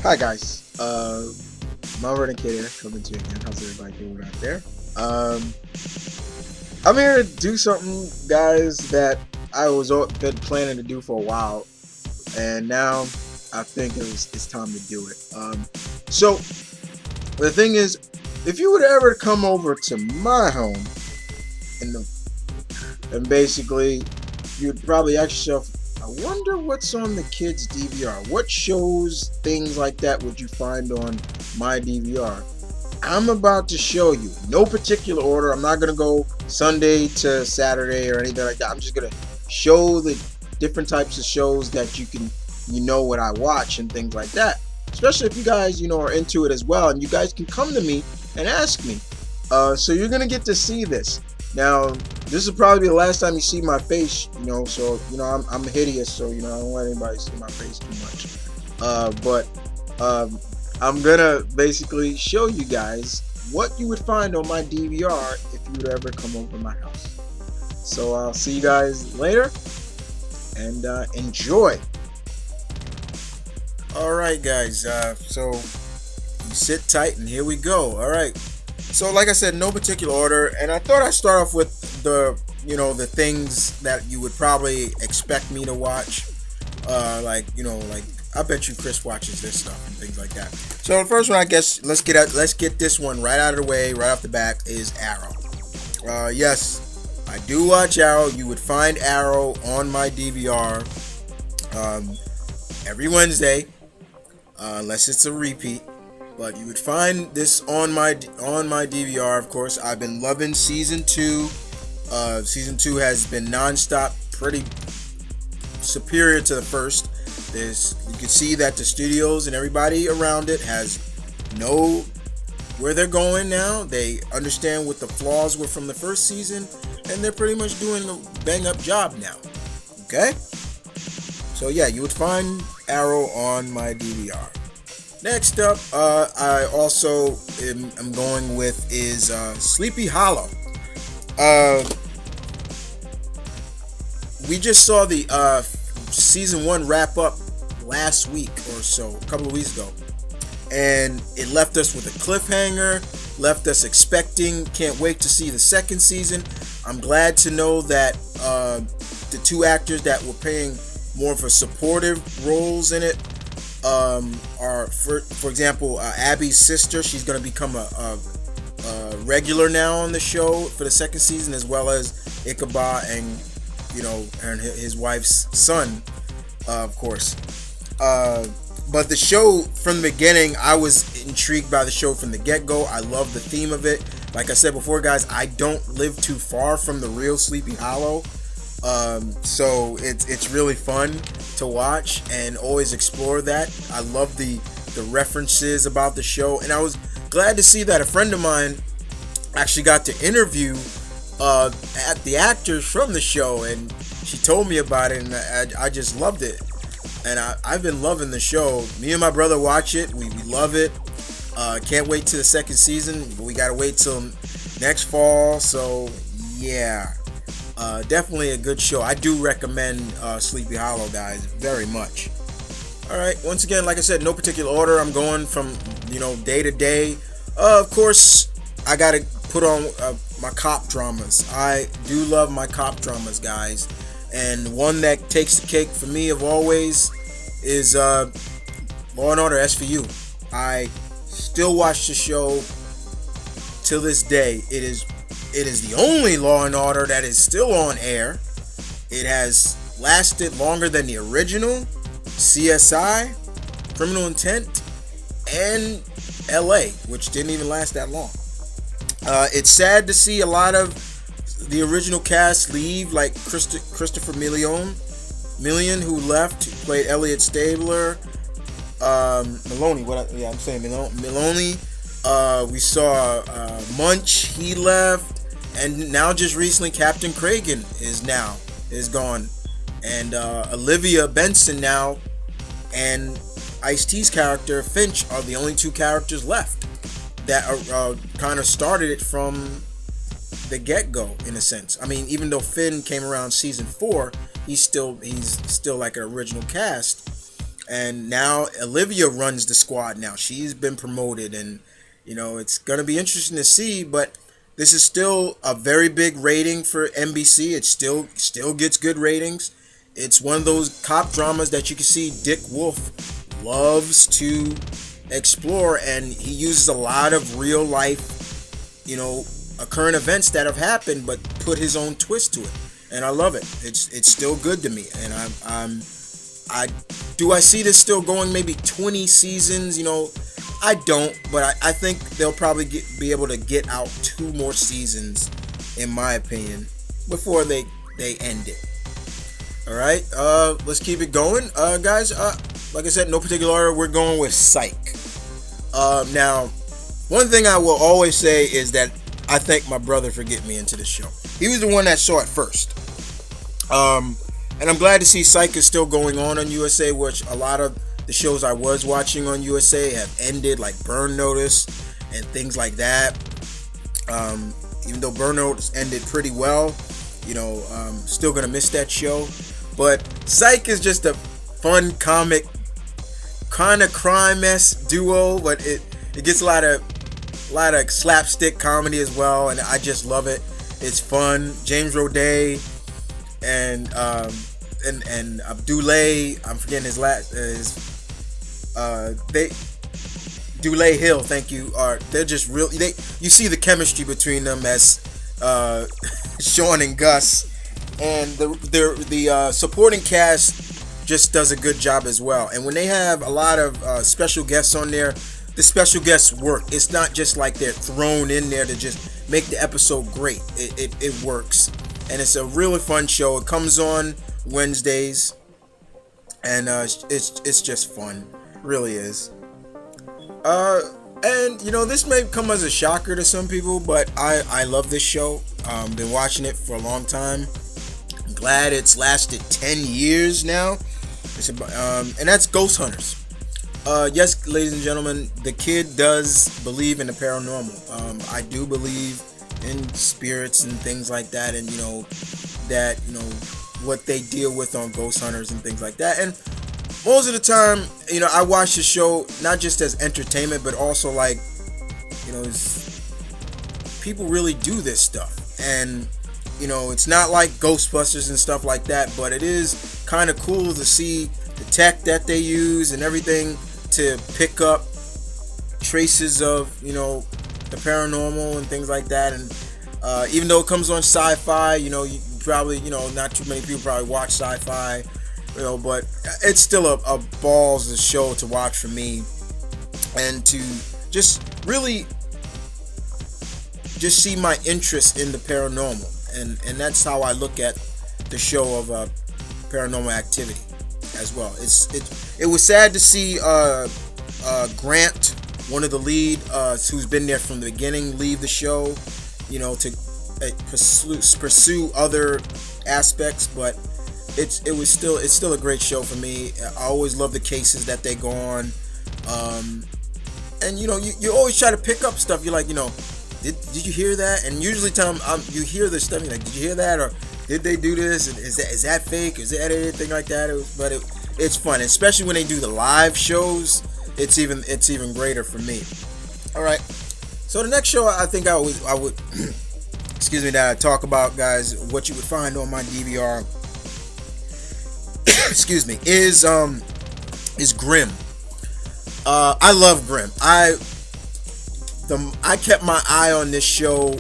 Hi guys, Malvern and Kid here, coming to you again. How's everybody doing out there? I'm here to do something, guys, that I was been planning to do for a while, and now I think it's time to do it. So the thing is, if you would ever come over to my home, and basically you'd probably ask yourself, I wonder what's on the kids' DVR. What shows, things like that, would you find on my DVR? I'm about to show you. No particular order. I'm not going to go Sunday to Saturday or anything like that. I'm just going to show the different types of shows that you know what I watch and things like that. Especially if you guys, are into it as well. And you guys can come to me and ask me. So you're going to get to see this. Now, this will probably be the last time you see my face, so, I'm hideous, so, I don't let anybody see my face too much. But I'm going to basically show you guys what you would find on my DVR if you would ever come over to my house. So I'll see you guys later, and enjoy. Alright, guys, so you sit tight, and here we go. Alright. So, like I said, no particular order, and I thought I'd start off with the things that you would probably expect me to watch. Like I bet you Chris watches this stuff and things like that. So the first one, I guess, let's get this one right out of the way, right off the bat, is Arrow. Yes, I do watch Arrow. You would find Arrow on my DVR every Wednesday, unless it's a repeat. But you would find this on my DVR, of course. I've been loving season 2. Season 2 has been non-stop, pretty superior to the first. You can see that the studios and everybody around it know where they're going now. They understand what the flaws were from the first season, and they're pretty much doing a bang-up job now. Okay? So yeah, you would find Arrow on my DVR. Next up, I also am going with is Sleepy Hollow. We just saw the season 1 wrap up last week or so, a couple of weeks ago, and it left us with a cliffhanger, left us expecting, can't wait to see the second season. I'm glad to know that the two actors that were playing more of a supportive roles in it are, for example, Abby's sister. She's going to become a regular now on the show for the second season, as well as Ichabod and his wife's son, of course. But the show, from the beginning, I was intrigued by the show from the get-go. I love the theme of it. Like I said before, guys, I don't live too far from the real Sleepy Hollow. So it's really fun to watch and always explore that. I love the references about the show, and I was glad to see that a friend of mine actually got to interview at the actors from the show, and she told me about it, and I just loved it. And I've been loving the show. Me and my brother watch it. We love it. Can't wait till the second season, but we gotta wait till next fall. So yeah. Definitely a good show. I do recommend Sleepy Hollow, guys, very much. Alright, once again, like I said, no particular order. I'm going from, day to day. Of course, I gotta put on my cop dramas. I do love my cop dramas, guys. And one that takes the cake for me, of always, is Law & Order SVU. I still watch the show till this day. It is the only Law & Order that is still on air. It has lasted longer than the original, CSI, Criminal Intent, and LA, which didn't even last that long. It's sad to see a lot of the original cast leave, like Christopher Million, who left, who played Elliot Stabler, Maloney. Maloney. We saw Munch, he left, and now just recently Captain Kragen is gone, and Olivia Benson now and Ice-T's character Finch are the only two characters left that kind of started it from the get-go, in a sense. I mean, even though Finn came around season 4, he's still like an original cast. and now Olivia runs the squad. Now she's been promoted, and it's gonna be interesting to see. But this is still a very big rating for NBC. It still gets good ratings. It's one of those cop dramas that you can see Dick Wolf loves to explore, and he uses a lot of real life, current events that have happened, but put his own twist to it, and I love it. It's still good to me, and I see this still going maybe 20 seasons. I don't, but I think they'll probably be able to get out 2 more seasons, in my opinion, before they end it. All right, let's keep it going, guys. Like I said, no particular order. We're going with Psych. Now, one thing I will always say is that I thank my brother for getting me into this show. He was the one that saw it first. And I'm glad to see Psych is still going on USA, which a lot of the shows I was watching on USA have ended, like Burn Notice and things like that. Even though Burn Notice ended pretty well, still gonna miss that show. But Psych is just a fun comic, kind of crime-esque duo, but it gets a lot of slapstick comedy as well, and I just love it. It's fun. James Roday and Abdoulaye, I'm forgetting his last Dulé Hill, thank you. They're just real. You see the chemistry between them as Sean and Gus, and the supporting cast just does a good job as well. And when they have a lot of special guests on there, the special guests work. It's not just like they're thrown in there to just make the episode great. It works, and it's a really fun show. It comes on Wednesdays, and it's just fun. It really is. And this may come as a shocker to some people, but I love this show. Been watching it for a long time. I'm glad it's lasted 10 years now. It's and that's Ghost Hunters. Yes, ladies and gentlemen, the kid does believe in the paranormal. I do believe in spirits and things like that, and what they deal with on Ghost Hunters and things like that. And most of the time, I watch the show not just as entertainment, but also like, people really do this stuff. And, it's not like Ghostbusters and stuff like that, but it is kind of cool to see the tech that they use and everything to pick up traces of, the paranormal and things like that. And even though it comes on Sci-Fi, you probably, not too many people probably watch Sci-Fi, but it's still a balls of show to watch for me, and to just really just see my interest in the paranormal, and that's how I look at the show of Paranormal Activity as well. It was sad to see Grant, one of the lead, who's been there from the beginning, leave the show, to pursue other aspects, but it's still a great show for me. I always love the cases that they go on, and you always try to pick up stuff. You're like, did you hear that? And usually you hear this stuff, you're like, did you hear that, or did they do this? And is that fake? Is that anything like that? It's fun, especially when they do the live shows. It's even greater for me. All right, so the next show I think I would excuse me, that I talk about, guys, what you would find on my DVR excuse me, is Grimm. I love Grimm. I kept my eye on this show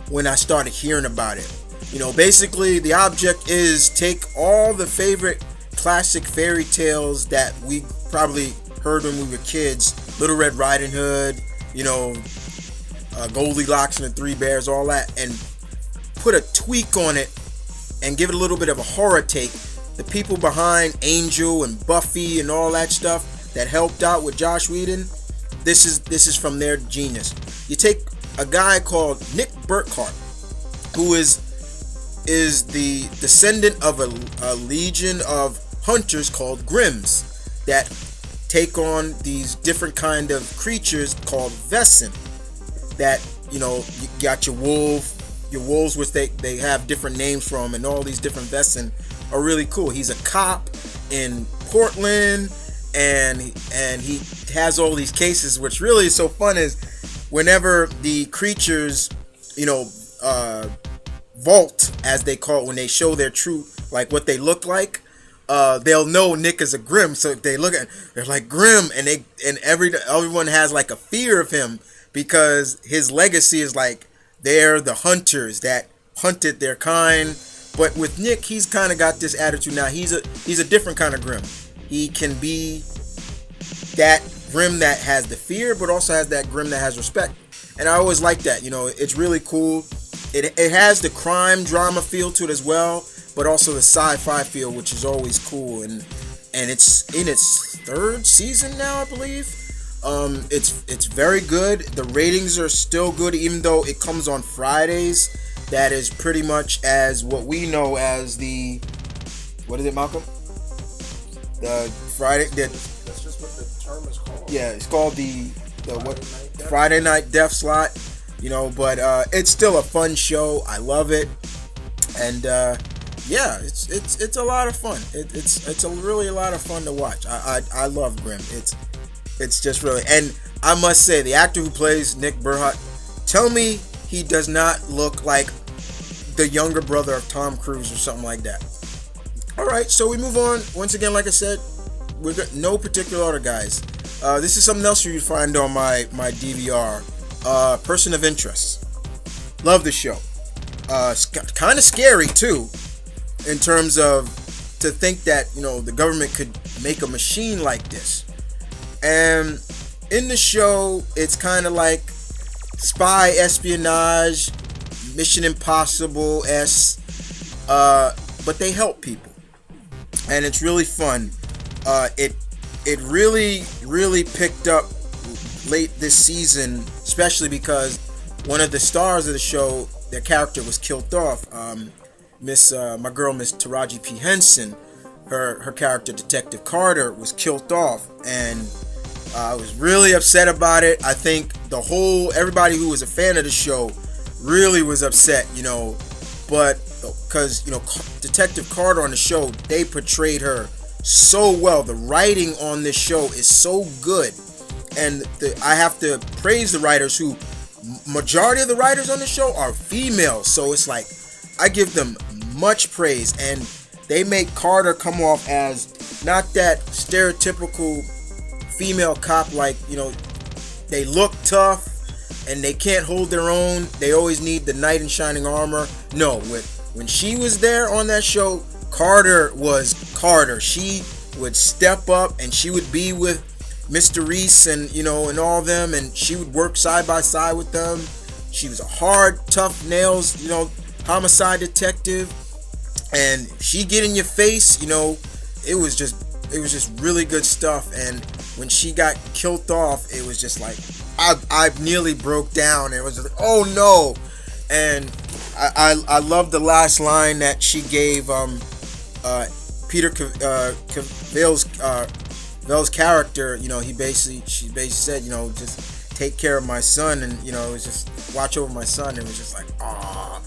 when I started hearing about it. Basically the object is take all the favorite classic fairy tales that we probably heard when we were kids, Little Red Riding Hood, Goldilocks and the Three Bears, all that, and put a tweak on it and give it a little bit of a horror take. The people behind Angel and Buffy and all that stuff that helped out with Joss Whedon, this is from their genius. You take a guy called Nick Burkhart, who is the descendant of a legion of hunters called Grimms that take on these different kind of creatures called Vessin. That you got your wolves, which they have different names from, and all these different Vessin are really cool. He's a cop in Portland, and he has all these cases. Which really is so fun is whenever the creatures, you know, vault, as they call it, when they show their true, like what they look like, they'll know Nick is a Grimm. So they look at, they're like Grimm, and everyone has like a fear of him because his legacy is like they're the hunters that hunted their kind. But with Nick, he's kind of got this attitude now. He's a different kind of Grimm. He can be that Grimm that has the fear, but also has that Grimm that has respect. And I always like that. You know, it's really cool. It has the crime drama feel to it as well, but also the sci-fi feel, which is always cool. And it's in its third season now, I believe. It's very good. The ratings are still good, even though it comes on Fridays. That is pretty much as what we know as the, what is it, Malcolm? The Friday. That's just what the term is called. Yeah, it's called the Friday night death slot. You know, but it's still a fun show. I love it, and yeah, it's a lot of fun. It's really a lot of fun to watch. I love Grimm. It's just really, and I must say, the actor who plays Nick Burhart, tell me he does not look like the younger brother of Tom Cruise or something like that. All right, so we move on. Once again, like I said, we've got no particular order, guys. This is something else you find on my DVR. Person of Interest. Love the show. It's kind of scary too, in terms of to think that, you know, the government could make a machine like this. And in the show, it's kind of like spy espionage, Mission Impossible-esque, but they help people, and it's really fun. It really picked up late this season, especially because one of the stars of the show, their character was killed off. My girl, Miss Taraji P. Henson, her character, Detective Carter, was killed off, and I was really upset about it. I think everybody who was a fan of the show really was upset, you know, but because, you know, Detective Carter on the show, they portrayed her so well. The writing on this show is so good, and I have to praise the writers, who majority of the writers on the show are females, so it's like I give them much praise, and they make Carter come off as not that stereotypical female cop, like, you know, they look tough and they can't hold their own, they always need the knight in shining armor. No, when she was there on that show, Carter was Carter. She would step up, and she would be with Mr. Reese and, you know, and all of them, and she would work side by side with them. She was a hard, tough nails, you know, homicide detective, and she get in your face, you know. It was just really good stuff. And when she got killed off, it was just like I nearly broke down. It was just like, oh no. And I love the last line that she gave Peter Cavill's character. You know, she basically said, you know, just take care of my son, and, you know, it was just watch over my son. It was just like, ah.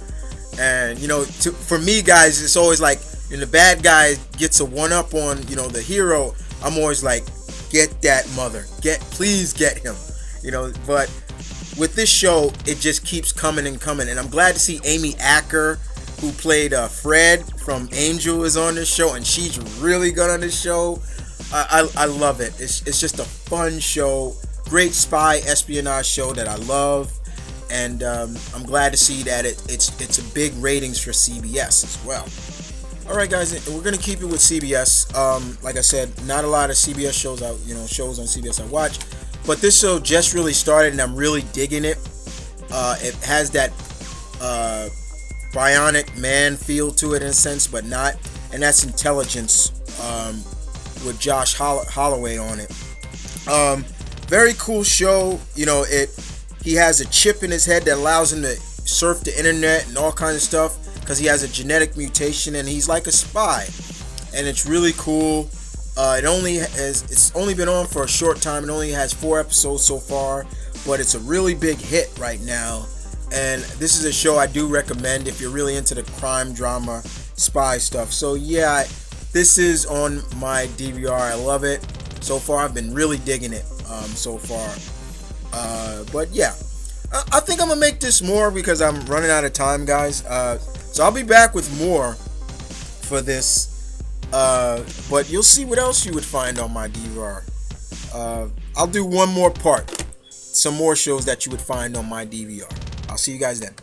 And, you know, for me, guys, it's always like, when the bad guy gets a one-up on, you know, the hero, I'm always like, get that mother, please get him, you know. But with this show, it just keeps coming and coming, and I'm glad to see Amy Acker, who played Fred from Angel, is on this show, and she's really good on this show. I love it. It's just a fun show, great spy espionage show that I love, and I'm glad to see that it's a big ratings for CBS as well. All right, guys, we're gonna keep it with CBS. Like I said, not a lot of CBS shows shows on CBS I watch, but this show just really started, and I'm really digging it. It has that bionic man feel to it in a sense, but not, and that's Intelligence with Josh Holloway on it. Very cool show. You know, he has a chip in his head that allows him to surf the internet and all kinds of stuff, because he has a genetic mutation, and he's like a spy, and it's really cool. It's only been on for a short time. It only has 4 episodes so far, but it's a really big hit right now, and this is a show I do recommend if you're really into the crime drama spy stuff. So yeah, this is on my DVR. I love it. So far, I've been really digging it so far. But yeah, I think I'm gonna make this more because I'm running out of time, guys. So I'll be back with more for this. But you'll see what else you would find on my DVR. I'll do one more part, some more shows that you would find on my DVR. I'll see you guys then.